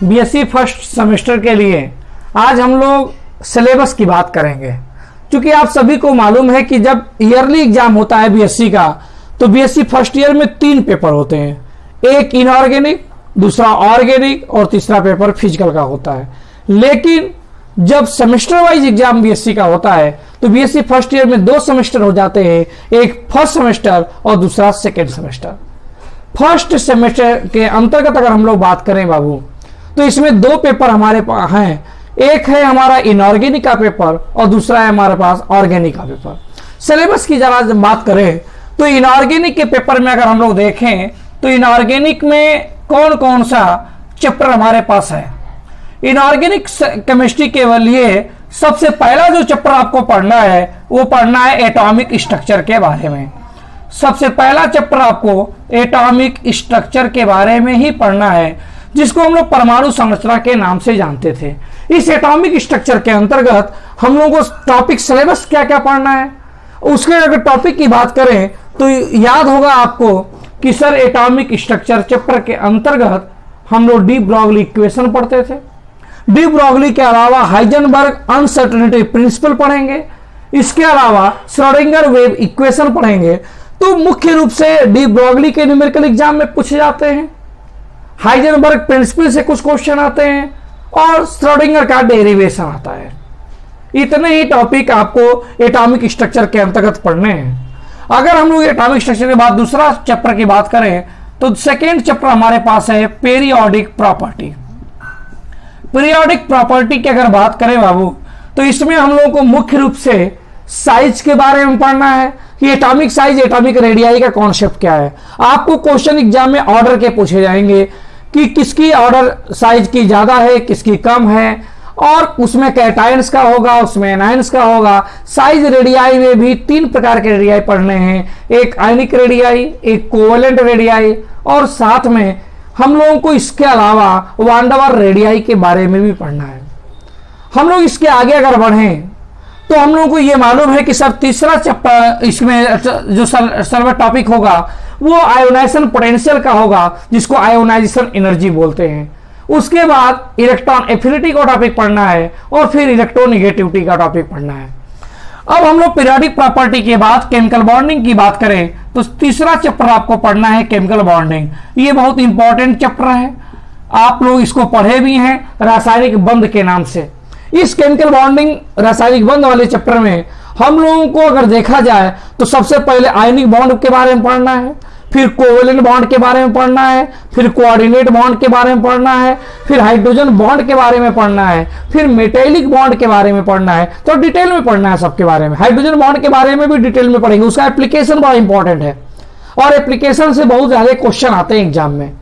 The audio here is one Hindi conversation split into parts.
बीएससी फर्स्ट सेमेस्टर के लिए आज हम लोग सिलेबस की बात करेंगे। क्योंकि आप सभी को मालूम है कि जब ईयरली एग्जाम होता है बीएससी का, तो बीएससी फर्स्ट ईयर में 3 पेपर होते हैं, एक इनऑर्गेनिक, दूसरा ऑर्गेनिक और तीसरा पेपर फिजिकल का होता है। लेकिन जब सेमेस्टर वाइज एग्जाम बीएससी का होता है तो बीएससी फर्स्ट ईयर में 2 सेमेस्टर हो जाते हैं, एक फर्स्ट सेमेस्टर और दूसरा सेकेंड सेमेस्टर। फर्स्ट सेमेस्टर के अंतर्गत अगर हम लोग बात करें बाबू, तो इसमें 2 पेपर हमारे पास हैं, एक है हमारा इनऑर्गेनिक का पेपर और दूसरा है हमारे पास ऑर्गेनिक का पेपर। सिलेबस की जरा जब बात करें तो इनऑर्गेनिक के पेपर में अगर हम लोग देखें तो इनऑर्गेनिक में कौन कौन सा चैप्टर हमारे पास है। इनऑर्गेनिक केमिस्ट्री के लिए सबसे पहला जो चैप्टर आपको पढ़ना है वो पढ़ना है एटॉमिक स्ट्रक्चर के बारे में। सबसे पहला चैप्टर आपको एटॉमिक स्ट्रक्चर के बारे में ही पढ़ना है, जिसको हम लोग परमाणु संरचना के नाम से जानते थे। इस एटॉमिक स्ट्रक्चर के अंतर्गत हम लोगों को टॉपिक सिलेबस क्या क्या पढ़ना है, उसके अगर टॉपिक की बात करें तो याद होगा आपको कि सर एटॉमिक स्ट्रक्चर चैप्टर के अंतर्गत हम लोग डी ब्रॉगली इक्वेशन पढ़ते थे। डी ब्रॉगली के अलावा हाइजेनबर्ग अनसर्टेनिटी प्रिंसिपल पढ़ेंगे, इसके अलावा श्रोडिंगर वेव इक्वेशन पढ़ेंगे। तो मुख्य रूप से डी ब्रॉगली के न्यूमेरिकल एग्जाम में पूछे जाते हैं, हाइजेनबर्ग प्रिंसिपल से कुछ क्वेश्चन आते हैं और श्रोडिंगर का डेरिवेशन आता है। इतने ही टॉपिक आपको एटॉमिक स्ट्रक्चर के अंतर्गत पढ़ने हैं। अगर हम लोग एटॉमिक स्ट्रक्चर के बाद दूसरा चैप्टर की बात करें तो सेकेंड चैप्टर हमारे पास है पीरियोडिक प्रॉपर्टी। पीरियोडिक प्रॉपर्टी की अगर बात करें बाबू, तो इसमें हम लोगों को मुख्य रूप से साइज के बारे में पढ़ना है कि एटॉमिक साइज, एटॉमिक रेडियाई का कॉन्सेप्ट क्या है। आपको क्वेश्चन एग्जाम में ऑर्डर के पूछे जाएंगे कि किसकी ऑर्डर साइज की ज्यादा है, किसकी कम है, और उसमें कैटायंस का होगा, उसमें एनायंस का होगा। साइज रेडियाई में भी 3 प्रकार के रेडियाई पढ़ने हैं, एक आयनिक रेडियाई, एक कोवेलेंट रेडियाई, और साथ में हम लोगों को इसके अलावा वान डेर वाल्स रेडियाई के बारे में भी पढ़ना है। हम लोग इसके आगे अगर बढ़ें तो हम लोगों को यह मालूम है कि सर तीसरा चैप्टर इसमें जो सर्वर टॉपिक होगा वो आयोनाइजेशन पोटेंशियल का होगा, जिसको आयोनाइजेशन एनर्जी बोलते हैं। उसके बाद इलेक्ट्रॉन एफिनिटी का टॉपिक पढ़ना है और फिर इलेक्ट्रोनेगेटिविटी का टॉपिक पढ़ना है। अब हम लोग पीरियोडिक प्रॉपर्टी के बाद केमिकल बॉन्डिंग की बात करें तो तीसरा चैप्टर आपको पढ़ना है केमिकल बॉन्डिंग। ये बहुत इंपॉर्टेंट चैप्टर है, आप लोग इसको पढ़े भी हैं रासायनिक बंध के नाम से। इस केमिकल बॉन्डिंग रासायनिक बंध वाले चैप्टर में हम लोगों को अगर देखा जाए तो सबसे पहले आयनिक बॉन्ड के बारे में पढ़ना है, फिर कोवेलेंट बॉन्ड के बारे में पढ़ना है, फिर कोऑर्डिनेट बॉन्ड के बारे में पढ़ना है, फिर हाइड्रोजन बॉन्ड के बारे में पढ़ना है, फिर मेटेलिक बॉन्ड के बारे में पढ़ना है। तो डिटेल में पढ़ना है सबके बारे में। हाइड्रोजन बॉन्ड के बारे में भी डिटेल में पढ़ेंगे, उसका एप्लीकेशन बड़ा इंपॉर्टेंट है और एप्लीकेशन से बहुत ज्यादा क्वेश्चन आते हैं एग्जाम में।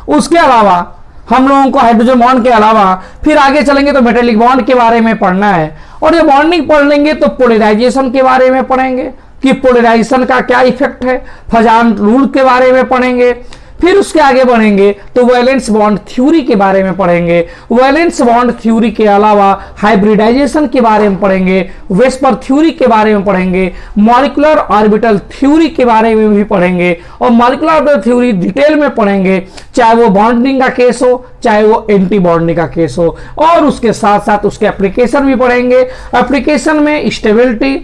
उसके अलावा हम लोगों को हाइड्रोजन बॉन्ड के अलावा फिर आगे चलेंगे तो मेटेलिक बॉन्ड के बारे में पढ़ना है, और ये बॉन्डिंग पढ़ लेंगे तो पोलराइजेशन के बारे में पढ़ेंगे कि पोलराइजेशन का क्या इफेक्ट है, फजान रूल के बारे में पढ़ेंगे। फिर उसके आगे बढ़ेंगे तो वैलेंस बॉन्ड थ्योरी के बारे में पढ़ेंगे। वैलेंस बॉन्ड थ्योरी के अलावा हाइब्रिडाइजेशन के बारे में पढ़ेंगे, वेस्पर थ्योरी के बारे में पढ़ेंगे, मॉलिक्यूलर ऑर्बिटल थ्योरी के बारे में भी पढ़ेंगे, और मॉलिक्यूलर ऑर्बिटल थ्योरी डिटेल में पढ़ेंगे, चाहे वो बॉन्डिंग का केस हो चाहे वो एंटी बॉन्डिंग का केस हो, और उसके साथ साथ उसके एप्लीकेशन भी पढ़ेंगे। एप्लीकेशन में स्टेबिलिटी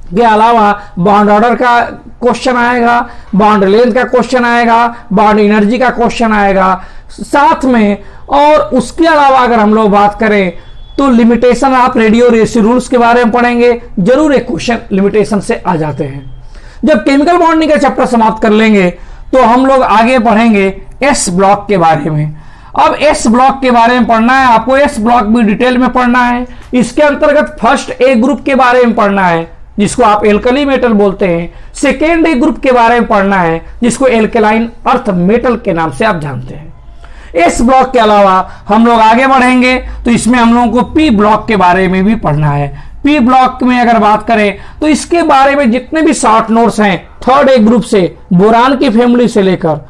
के अलावा बॉन्ड ऑर्डर का क्वेश्चन आएगा, बॉन्ड लेंथ का क्वेश्चन आएगा, बॉन्ड एनर्जी का क्वेश्चन आएगा साथ में। और उसके अलावा अगर हम लोग बात करें तो लिमिटेशन ऑफ रेडियो रेसिड्यूल्स के बारे में पढ़ेंगे। जरूर एक क्वेश्चन लिमिटेशन से आ जाते हैं। जब केमिकल बॉन्डिंग का चैप्टर समाप्त कर लेंगे तो हम लोग आगे पढ़ेंगे एस ब्लॉक के बारे में। अब एस ब्लॉक के बारे में पढ़ना है आपको, एस ब्लॉक भी डिटेल में पढ़ना है। इसके अंतर्गत फर्स्ट ए ग्रुप के बारे में पढ़ना है, जिसको आप एल्कली मेटल बोलते हैं। सेकेंड ए ग्रुप के बारे में पढ़ना है, जिसको एल्केलाइन अर्थ मेटल के नाम से आप जानते हैं। इस ब्लॉक के अलावा हम लोग आगे बढ़ेंगे तो इसमें हम लोगों को पी ब्लॉक के बारे में भी पढ़ना है। पी ब्लॉक में अगर बात करें तो इसके बारे में जितने भी शॉर्ट नोट्स हैं थर्ड ए ग्रुप से बोरान की फैमिली से लेकर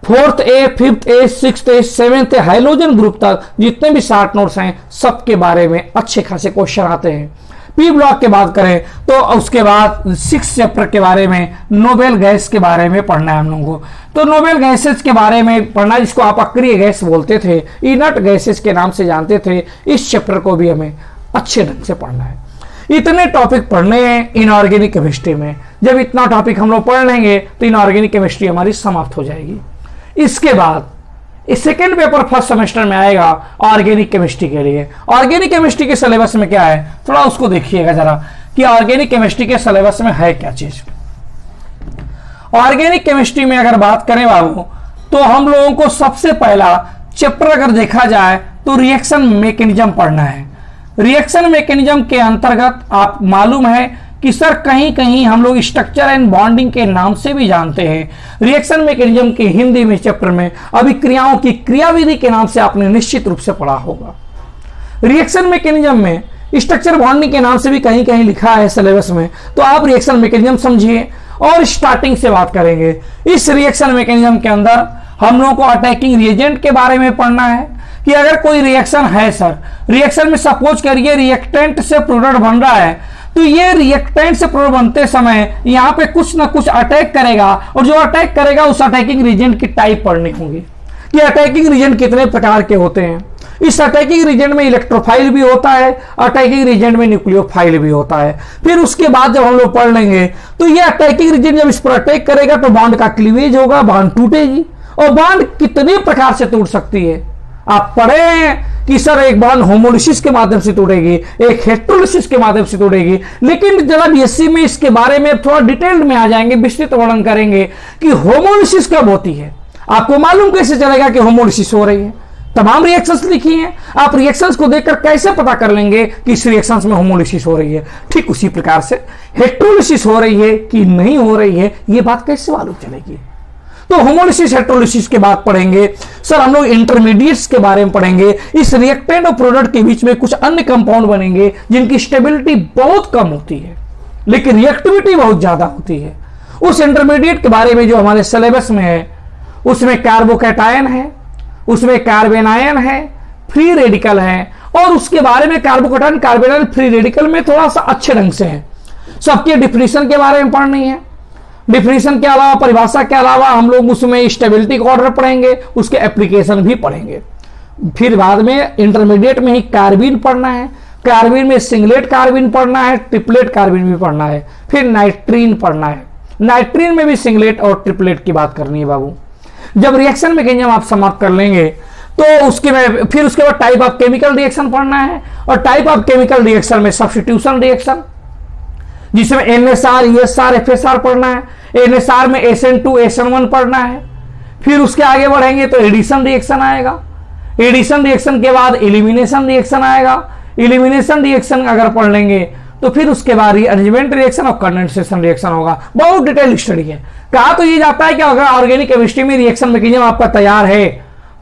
4th ए, 5th ए, 6th ए, 7th ए हाइड्रोजन ग्रुप तक जितने भी शॉर्ट नोट्स हैं सबके बारे में अच्छे खासे क्वेश्चन आते हैं। पी ब्लॉक की बात करें तो उसके बाद 6 चैप्टर के बारे में नोबेल गैस के बारे में पढ़ना है हम लोगों को। तो नोबेल गैसेस के बारे में पढ़ना, जिसको आप अक्रिय गैस बोलते थे, इनर्ट गैसेस के नाम से जानते थे, इस चैप्टर को भी हमें अच्छे ढंग से पढ़ना है। इतने टॉपिक पढ़ने हैं इनऑर्गेनिक केमिस्ट्री में। जब इतना टॉपिक हम लोग पढ़ लेंगे तो इनऑर्गेनिक केमिस्ट्री हमारी समाप्त हो जाएगी। इसके बाद इस सेकेंड पेपर फर्स्ट सेमेस्टर में आएगा ऑर्गेनिक केमिस्ट्री के लिए। ऑर्गेनिक केमिस्ट्री के सिलेबस में क्या है, थोड़ा उसको देखिएगा जरा कि ऑर्गेनिक केमिस्ट्री के सिलेबस में है क्या चीज। ऑर्गेनिक केमिस्ट्री में अगर बात करें बाबू, तो हम लोगों को सबसे पहला चैप्टर अगर देखा जाए तो रिएक्शन मैकेनिज्म पढ़ना है। रिएक्शन मैकेनिज्म के अंतर्गत आप मालूम है कि सर कहीं कहीं हम लोग स्ट्रक्चर एंड बॉन्डिंग के नाम से भी जानते हैं। रिएक्शन मैकेनिज्म के हिंदी में चैप्टर में अभिक्रियाओं की क्रियाविधि के नाम से आपने निश्चित रूप से पढ़ा होगा। रिएक्शन मैकेनिज्म में स्ट्रक्चर बॉन्डिंग के नाम से भी कहीं कहीं लिखा है सिलेबस में, तो आप रिएक्शन मैकेनिज्म समझिए और स्टार्टिंग से बात करेंगे। इस रिएक्शन मैकेनिज्म के अंदर हम लोगों को अटैकिंग रिएजेंट के बारे में पढ़ना है कि अगर कोई रिएक्शन है सर, रिएक्शन में सपोज करिए रिएक्टेंट से प्रोडक्ट बन रहा है, तो ये रिएक्टेंट से प्रोडक्ट बनते समय यहाँ पे कुछ ना कुछ अटैक करेगा, और जो अटैक करेगा उस अटैकिंग रिएजेंट की टाइप पढ़नी होगी कि अटैकिंग रिएजेंट कितने प्रकार के होते हैं। इस अटैकिंग रिएजेंट में इलेक्ट्रोफाइल भी होता है, अटैकिंग रिएजेंट में न्यूक्लियोफाइल भी होता है। फिर उसके बाद जब हम लोग पढ़ लेंगे तो ये अटैकिंग रिएजेंट जब इस पर अटैक करेगा तो बॉन्ड का क्लीवेज होगा, बॉन्ड टूटेगी, और बॉन्ड कितने प्रकार से टूट सकती है आप पढ़े हैं कि सर एक बॉन्ड होमोलिसिस के माध्यम से टूटेगी, एक हेटेरोलिसिस के माध्यम से टूटेगी। लेकिन जरा बीएससी में इसके बारे में थोड़ा डिटेल में आ जाएंगे, विस्तृत वर्णन करेंगे कि होमोलिसिस कब होती है। आपको मालूम कैसे चलेगा कि होमोलिसिस हो रही है? तमाम रिएक्शंस लिखी हैं, आप रिएक्शंस को देखकर कैसे पता कर लेंगे कि इस रिएक्शंस में होमोलिसिस हो रही है। ठीक उसी प्रकार से हेटेरोलिसिस हो रही है कि नहीं हो रही है, ये बात कैसे मालूम चलेगी? तो होमोलिसिस हेटेरोलिसिस के बाद पढ़ेंगे सर हम लोग इंटरमीडिएट्स के बारे में पढ़ेंगे। इस रिएक्टेंट और प्रोडक्ट के बीच में कुछ अन्य कंपाउंड बनेंगे जिनकी स्टेबिलिटी बहुत कम होती है लेकिन रिएक्टिविटी बहुत ज्यादा होती है। उस इंटरमीडिएट के बारे में जो हमारे सिलेबस में है, उसमें कार्बोकैटायन है, उसमें कार्बेन आयन है, फ्री रेडिकल है, और उसके बारे में कार्बोकैटायन कार्बेनाइल फ्री रेडिकल में थोड़ा सा अच्छे ढंग से है। सबके डिफिनीशन के बारे में पढ़नी है। डिफिनीशन के अलावा, परिभाषा के अलावा हम लोग उसमें स्टेबिलिटी का ऑर्डर पढ़ेंगे, उसके एप्लीकेशन भी पढ़ेंगे। फिर बाद में इंटरमीडिएट में ही कार्बिन पढ़ना है, कार्बिन में सिंगलेट कार्बिन पढ़ना है, ट्रिपलेट कार्बिन भी पढ़ना है, फिर नाइट्रीन पढ़ना है। नाइट्रीन में भी सिंगलेट और ट्रिपलेट की बात करनी है बाबू। जब रिएक्शन मैकेनिज्म आप समाप्त कर लेंगे तो उसके में फिर उसके बाद टाइप ऑफ केमिकल रिएक्शन पढ़ना है, और टाइप ऑफ केमिकल रिएक्शन में सब्स्टिट्यूशन रिएक्शन जिसमें NSR, ESR, FSR पढ़ना है। NSR में SN2, SN1 पढ़ना है। फिर उसके आगे बढ़ेंगे तो एडिशन रिएक्शन आएगा। एडिशन रिएक्शन के बाद एलिमिनेशन रिएक्शन आएगा। एलिमिनेशन रिएक्शन अगर पढ़ लेंगे तो फिर उसके बाद रीअरेंजमेंट रिएक्शन और कंडेंसेशन रिएक्शन होगा। बहुत डिटेल स्टडी है। कहा तो ये जाता है कि अगर ऑर्गेनिक केमिस्ट्री में रिएक्शन मैकेनिज्म आपका तैयार है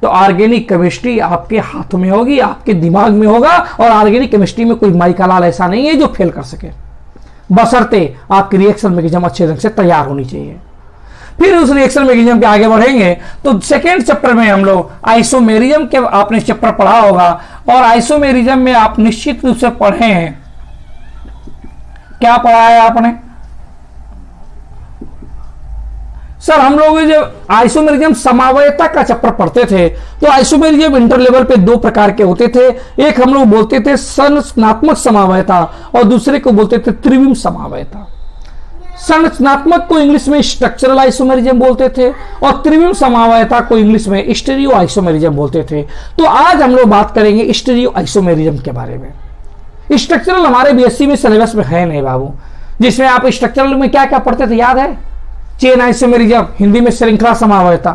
तो ऑर्गेनिक केमिस्ट्री आपके हाथ में होगी, आपके दिमाग में होगा, और ऑर्गेनिक केमिस्ट्री में कोई माइका लाल ऐसा नहीं है जो फेल कर सके, बशर्ते आपकी रिएक्शन मैकेनिज्म अच्छे ढंग से तैयार होनी चाहिए। फिर उस रिएक्शन मैकेनिज्म के आगे बढ़ेंगे तो सेकेंड चैप्टर में हम लोग आइसोमेरिज्म के आपने चैप्टर पढ़ा होगा, और आइसोमेरिज्म में आप निश्चित रूप से पढ़े हैं। क्या पढ़ा है आपने? सर हम लोग जब आइसोमेरिज्म समवायता का चैप्टर पढ़ते थे तो आइसोमेरिज्म इंटर लेवल पे दो प्रकार के होते थे। एक हम लोग बोलते थे संरचनात्मक समवायता और दूसरे को बोलते थे त्रिविम समवायता। संरचनात्मक को इंग्लिश में स्ट्रक्चरल आइसोमेरिज्म बोलते थे और त्रिविम समवायता को इंग्लिश में स्टीरियो आइसोमेरिज्म बोलते थे। तो आज हम लोग बात करेंगे स्टीरियो आइसोमेरिज्म के बारे में। स्ट्रक्चरल हमारे बीएससी में सिलेबस में है नहीं बाबू, जिसमें आप स्ट्रक्चरल में क्या क्या पढ़ते थे याद है? चेन आइसोमेरिज्म, हिंदी में श्रृंखला समवायता,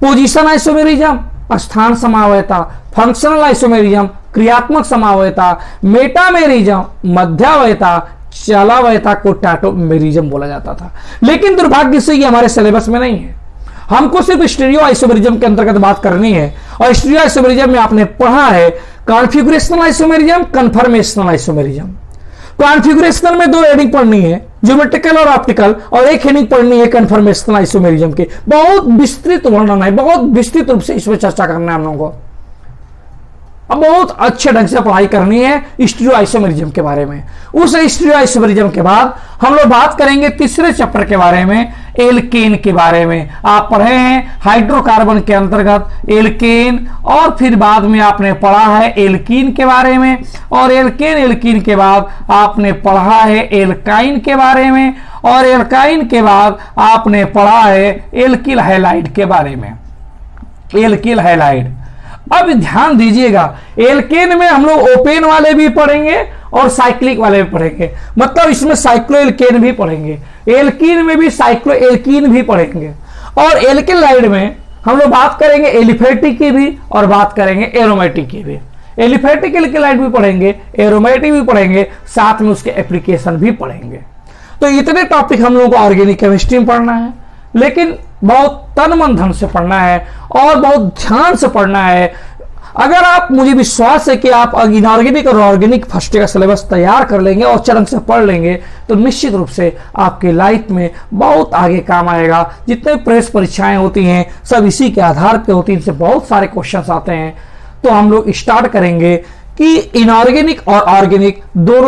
पोजीशन आइसोमेरिज्म स्थान समवायता, फंक्शनल आइसोमेरिज्म क्रियात्मक समवायता, मेटामेरिज्म मध्यावयता, चलावयता को टाटोमेरिज्म बोला जाता था। लेकिन दुर्भाग्य से ये हमारे सिलेबस में नहीं है। हमको सिर्फ स्टीरियो आइसोमेरिज्म के अंतर्गत बात करनी है, और स्टीरियो आइसोमेरिज्म में आपने पढ़ा है configurational isomerism, conformational isomerism. Configurational में दो हेडिंग पढ़नी है, ज्योमेट्रिकल और ऑप्टिकल, और एक हेडिंग पढ़नी है कन्फर्मेशनल आइसोमेरिज्म की। बहुत विस्तृत वर्णन है, बहुत विस्तृत रूप से इस पर चर्चा करना है हम लोगों को। अब बहुत अच्छे ढंग से पढ़ाई करनी है स्टीरियोआइसोमेरिज्म के बारे में। उस स्टीरियोआइसोमेरिज्म के बाद हम लोग बात करेंगे तीसरे चैप्टर के बारे में, एल्केन के बारे में। आप पढ़े हैं हाइड्रोकार्बन के अंतर्गत एल्केन, और फिर बाद में आपने पढ़ा है एल्कीन के बारे में, और एल्कीन के बाद आपने पढ़ा है एल्काइन के बारे में, और एल्काइन के बाद आपने पढ़ा है एल्किल हैलाइड के बारे में, एल्किल हैलाइड। अब ध्यान दीजिएगा, एल्केन में हम लोग ओपेन वाले भी पढ़ेंगे और साइक्लिक वाले भी पढ़ेंगे, मतलब इसमें साइक्लो एल्केन भी पढ़ेंगे, एल्कीन में भी साइक्लो एल्कीन भी पढ़ेंगे, और एल्किल हाइलाइड में हम लोग बात करेंगे एलिफेटिक की भी और बात करेंगे एरोमेटिक की भी। एलिफेटिक एल्किलाइड भी पढ़ेंगे, एरोमेटिक भी पढ़ेंगे, साथ में उसके एप्लीकेशन भी पढ़ेंगे। तो इतने टॉपिक हम लोगों को ऑर्गेनिक केमिस्ट्री में पढ़ना है, लेकिन बहुत तन मन धन से पढ़ना है और बहुत ध्यान से पढ़ना है। अगर आप, मुझे विश्वास है कि आप इनऑर्गेनिक और ऑर्गेनिक फर्स्ट ईयर का सिलेबस तैयार कर लेंगे और चरण से पढ़ लेंगे तो निश्चित रूप से आपके लाइफ में बहुत आगे काम आएगा। जितने प्रेस परीक्षाएं होती हैं सब इसी के आधार पे होती हैं, इनसे बहुत सारे क्वेश्चंस आते हैं। तो हम लोग स्टार्ट करेंगे कि इनऑर्गेनिक और ऑर्गेनिक दोनों